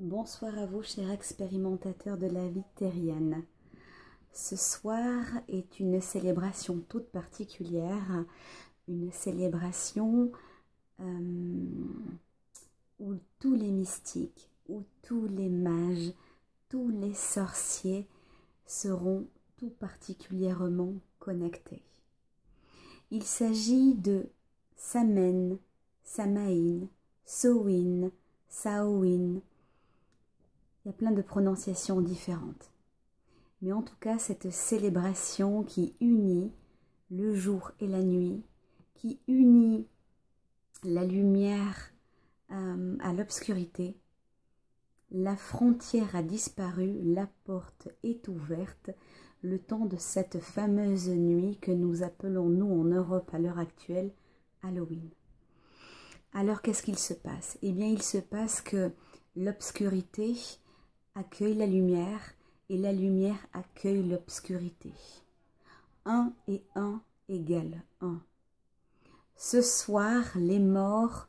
Bonsoir à vous, chers expérimentateurs de la vie terrienne. Ce soir est une célébration toute particulière, une célébration où tous les mystiques, où tous les mages, tous les sorciers seront tout particulièrement connectés. Il s'agit de Samen, Samaïn, Sowin, Saowin. Il y a plein de prononciations différentes. Mais en tout cas, cette célébration qui unit le jour et la nuit, qui unit la lumière à l'obscurité, la frontière a disparu, la porte est ouverte, le temps de cette fameuse nuit que nous appelons, nous, en Europe, à l'heure actuelle, Halloween. Alors, qu'est-ce qu'il se passe? Eh bien, il se passe que l'obscurité accueille la lumière et la lumière accueille l'obscurité. 1 et 1 égale 1. Ce soir, les morts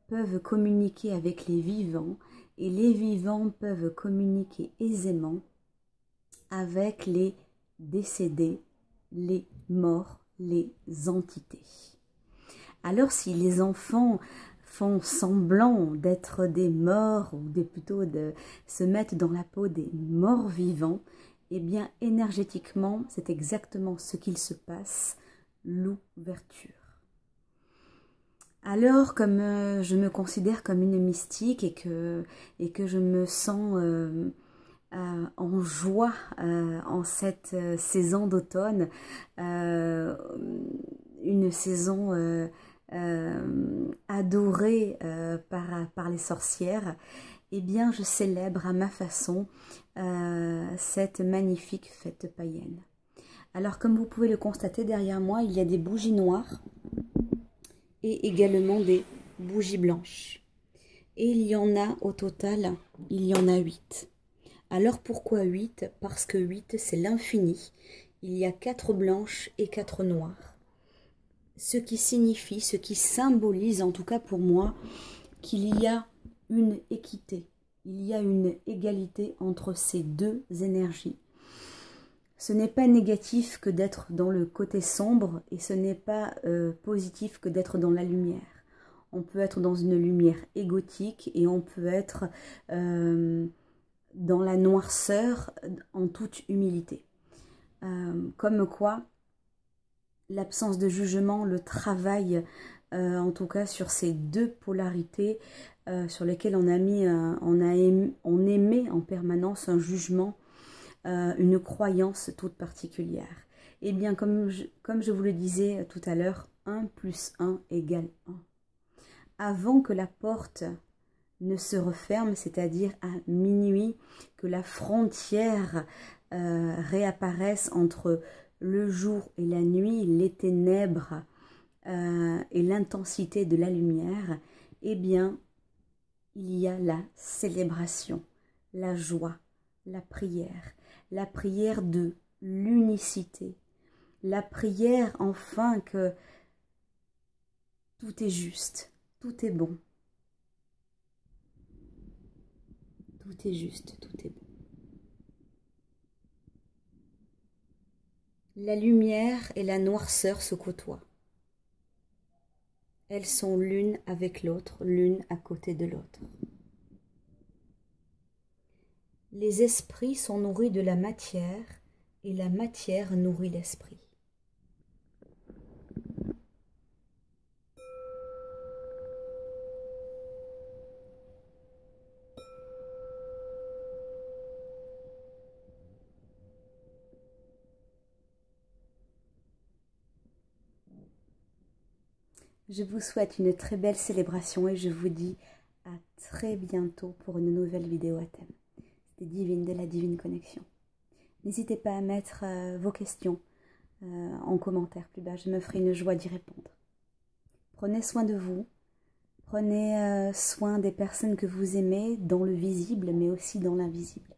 peuvent communiquer avec les vivants et les vivants peuvent communiquer aisément avec les décédés, les morts, les entités. Alors si les enfants font semblant d'être des morts, ou plutôt de se mettre dans la peau des morts vivants, eh bien énergétiquement, c'est exactement ce qu'il se passe, l'ouverture. Alors, comme je me considère comme une mystique et que je me sens en joie en cette saison d'automne, une saison adorée par les sorcières, eh bien je célèbre à ma façon cette magnifique fête païenne. Alors comme vous pouvez le constater derrière moi, il y a des bougies noires et également des bougies blanches. Et il y en a au total, il y en a 8. Alors pourquoi 8? Parce que 8 c'est l'infini. Il y a 4 blanches et 4 noires. Ce qui signifie, ce qui symbolise, en tout cas pour moi, qu'il y a une équité, il y a une égalité entre ces deux énergies. Ce n'est pas négatif que d'être dans le côté sombre et ce n'est pas positif que d'être dans la lumière. On peut être dans une lumière égotique et on peut être dans la noirceur en toute humilité. Comme quoi, l'absence de jugement, le travail, en tout cas sur ces deux polarités sur lesquelles on émet en permanence un jugement, une croyance toute particulière. Eh bien, comme je vous le disais tout à l'heure, 1 plus 1 égale 1. Avant que la porte ne se referme, c'est-à-dire à minuit, que la frontière réapparaisse entre le jour et la nuit, les ténèbres et l'intensité de la lumière, eh bien, il y a la célébration, la joie, la prière de l'unicité, la prière enfin que tout est juste, tout est bon. Tout est juste, tout est bon. La lumière et la noirceur se côtoient. Elles sont l'une avec l'autre, l'une à côté de l'autre. Les esprits sont nourris de la matière et la matière nourrit l'esprit. Je vous souhaite une très belle célébration et je vous dis à très bientôt pour une nouvelle vidéo à thème. C'était Divine de la Divine Connexion. N'hésitez pas à mettre vos questions en commentaire plus bas, je me ferai une joie d'y répondre. Prenez soin de vous, prenez soin des personnes que vous aimez dans le visible mais aussi dans l'invisible.